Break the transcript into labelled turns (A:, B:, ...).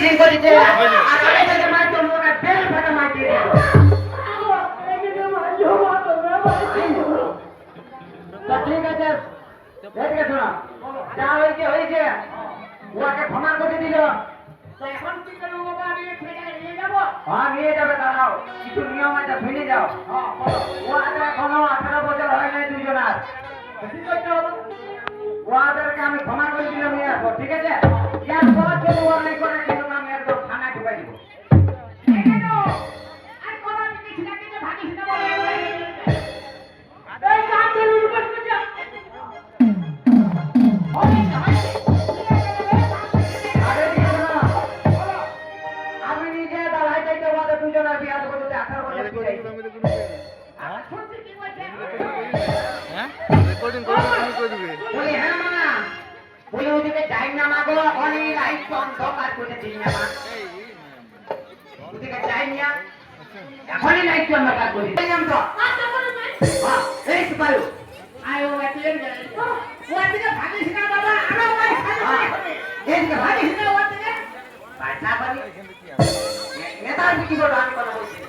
A: সিং করিতে আর আমি যদি মাই তো মোরা বেল ফাটা মাই দিয়ে তো ঠিক আছে দেখে শোনো যা হয়েছে ওকে ক্ষমা করে দিল তো এখন কি করব বাবা আমি ছেলেটাকে নিয়ে যাব হ্যাঁ নিয়ে যাবে দাঁড়াও কিছু নিয়ম আছে শুনে যাও হ্যাঁ ও আজ এখনো 18 বছর হয় নাই দুজন আর ঠিক আছে ওদেরকে আমি ক্ষমা করে দিলাম নিয়ে আসবো ঠিক আছে ইয়ার পর যদি ও নাই করে কিন্তু আমি একদম থানায় ঢুকাই দিব আর কোন কিছু না কিছু ভাগিস না বলে এই কাম করে উপস্থিত যা আমি নিজে দাঁড়াই যাইতে ওদের দুজনের বিয়া করতে 18 বছর হ্যাঁ শুনছি কি বলছে হ্যাঁ রেকর্ডিং করে তুমি কই দিবে বলি হ্যাঁ মা বলি ওদিকে যাই না মা গো অনেক লাইট বন্ধ কার করে দিই না মা ওদিকে যাই না এখনই লাইট বন্ধ কার করে দিই না তো আচ্ছা বলো না হ্যাঁ এই পারো আয়ো এটিএম গেল ও এদিকে ভাগিস না বাবা আরো ভাই এদিকে ভাগিস না ওদিকে পয়সা পাবি নেতার কি বড় আমি কথা বলছি